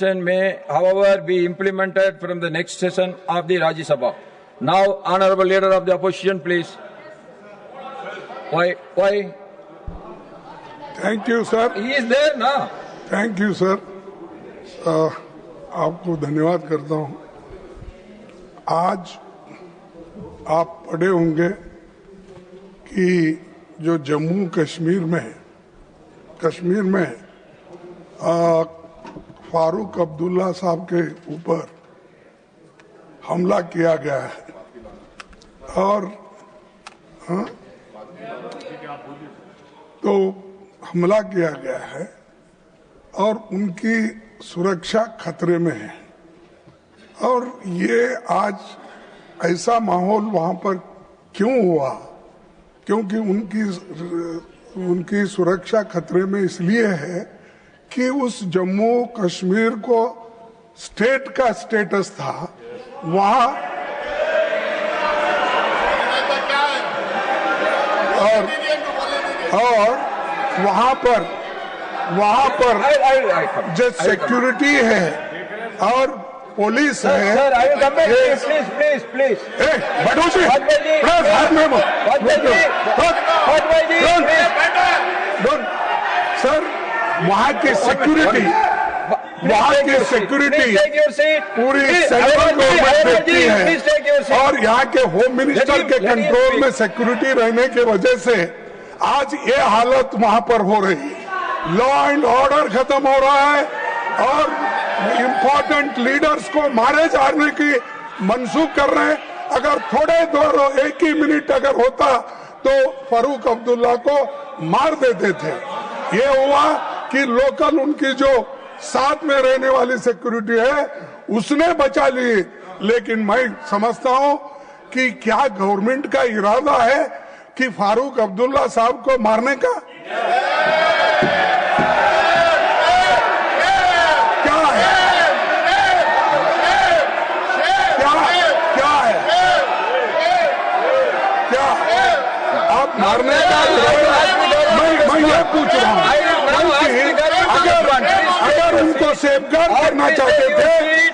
session may, however, be implemented from the next session of the Rajya Sabha. Now, Honorable Leader of the Opposition, please. Why? Thank you, sir. He is there now. Thank you, sir. आपको धन्यवाद करता हूं। आज आप पढ़े होंगे कि जो जम्मू कश्मीर में फारूक अब्दुल्ला साहब के ऊपर हमला किया गया है और तो हमला किया गया है और उनकी सुरक्षा खतरे में है। और ये आज ऐसा माहौल वहां पर क्यों हुआ? क्योंकि उनकी सुरक्षा खतरे में इसलिए है कि उस जम्मू कश्मीर को स्टेट का स्टेटस था, वहां और वहां पर जो सिक्योरिटी है और पुलिस है। प्लीज। सर, वहाँ की सिक्योरिटी पूरी सेंट्रल गवर्नमेंट देखती है और यहाँ के होम मिनिस्टर के कंट्रोल में सिक्योरिटी रहने की वजह से आज ये हालत वहाँ पर हो रही है। लॉ एंड ऑर्डर खत्म हो रहा है और इम्पोर्टेंट लीडर्स को मारे जाने की मंसूख कर रहे हैं। अगर थोड़े देर एक ही मिनट अगर होता तो फारूक अब्दुल्ला को मार देते थे। ये हुआ कि लोकल उनकी जो साथ में रहने वाली सिक्योरिटी है उसने बचा ली। लेकिन मैं समझता हूं कि क्या गवर्नमेंट का इरादा है कि फारूक अब्दुल्ला साहब को मारने का? आप मारने का मैं ये पूछ रहा हूँ, अगर उनको सेफगार्ड करना चाहते थे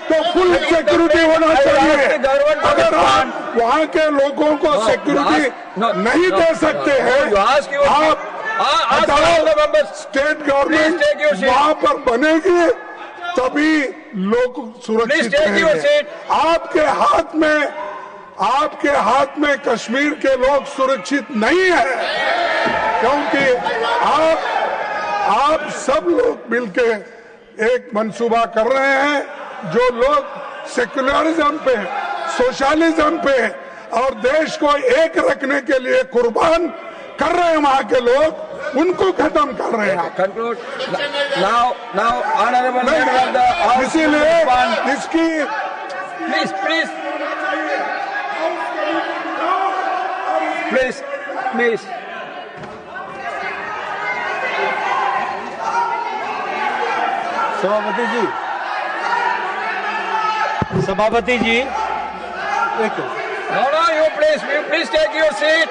तो फुल सिक्योरिटी होना चाहिए। अगर आप वहाँ के लोगों को सिक्योरिटी नहीं दे सकते हैं, आप स्टेट गवर्नमेंट वहाँ पर बनेगी तभी लोग सुरक्षित रहेंगे। आपके हाथ में कश्मीर के लोग सुरक्षित नहीं है, क्योंकि आप सब लोग मिलके एक मंसूबा कर रहे हैं। जो लोग सेक्युलरिज्म पे, सोशलिज्म पे और देश को एक रखने के लिए कुर्बान कर रहे हैं, वहाँ के लोग उनको खत्म कर रहे हैं। इसीलिए इसकी प्लीज सभापति जी No, you please take your seat.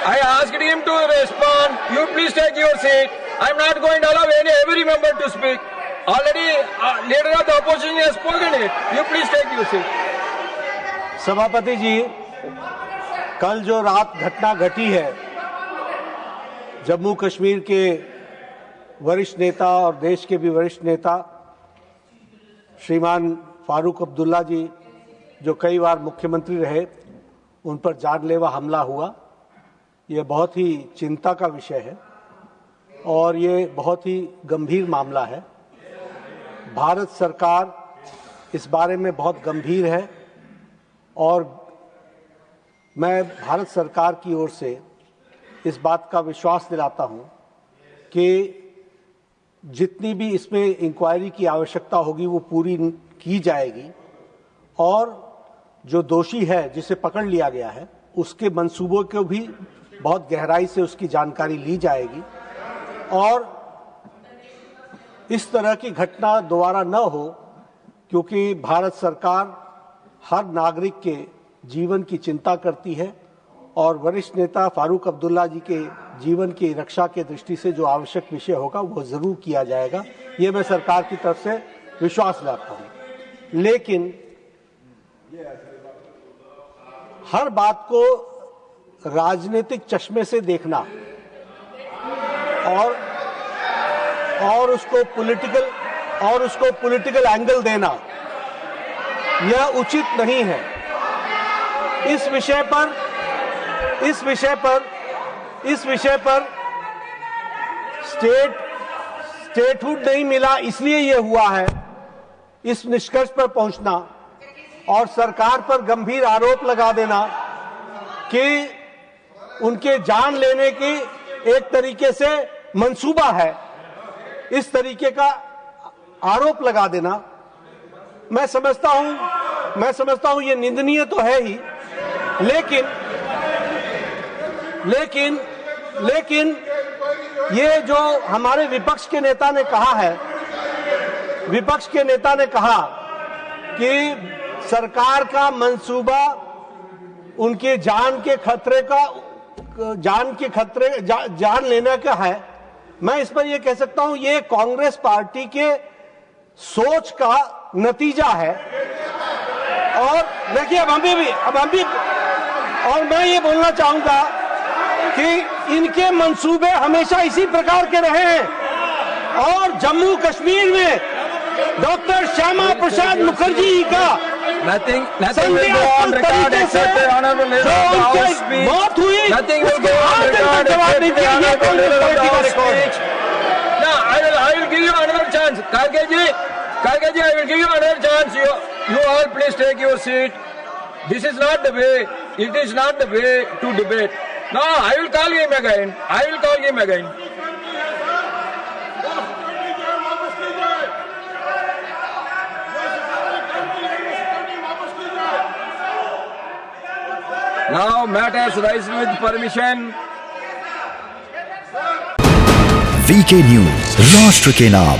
I asked him to respond. You please take your seat. I'm not going to allow every member to speak. Already, leader of the opposition has spoken it. You please take your seat. सभापति जी, कल जो रात घटना घटी है, जम्मू कश्मीर के वरिष्ठ नेता और देश के भी वरिष्ठ नेता श्रीमान फारूक अब्दुल्ला जी, जो कई बार मुख्यमंत्री रहे, उन पर जानलेवा हमला हुआ। ये बहुत ही चिंता का विषय है और ये बहुत ही गंभीर मामला है। भारत सरकार इस बारे में बहुत गंभीर है और मैं भारत सरकार की ओर से इस बात का विश्वास दिलाता हूं कि जितनी भी इसमें इंक्वायरी की आवश्यकता होगी वो पूरी की जाएगी और जो दोषी है, जिसे पकड़ लिया गया है, उसके मंसूबों को भी बहुत गहराई से उसकी जानकारी ली जाएगी और इस तरह की घटना दोबारा न हो, क्योंकि भारत सरकार हर नागरिक के जीवन की चिंता करती है और वरिष्ठ नेता फारूक अब्दुल्ला जी के जीवन की रक्षा के दृष्टि से जो आवश्यक विषय होगा वो जरूर किया जाएगा। ये मैं सरकार की तरफ से विश्वास दिलाता हूं। लेकिन हर बात को राजनीतिक चश्मे से देखना और उसको पॉलिटिकल एंगल देना यह उचित नहीं है। इस विषय पर स्टेटहुड नहीं मिला इसलिए यह हुआ है, इस निष्कर्ष पर पहुंचना और सरकार पर गंभीर आरोप लगा देना कि उनके जान लेने की एक तरीके से मंसूबा है, इस तरीके का आरोप लगा देना मैं समझता हूं ये निंदनीय तो है ही, लेकिन ये जो हमारे विपक्ष के नेता ने कहा कि सरकार का मंसूबा उनके जान लेने का है, मैं इस पर यह कह सकता हूं ये कांग्रेस पार्टी के सोच का नतीजा है। और देखिए अब हम भी और मैं ये बोलना चाहूंगा कि इनके मंसूबे हमेशा इसी प्रकार के रहे हैं और जम्मू कश्मीर में डॉक्टर श्यामा प्रसाद मुखर्जी का Nothing will go on record except the honorable leader of the House speech. Nothing will go on record except the honorable leader of the House speech. No, I will give you another chance. Karge ji, I will give you another chance. You all please take your seat. This is not the way. It is not the way to debate. No, I will call him again. Now matters rise with permission. VK news, राष्ट्र के नाम।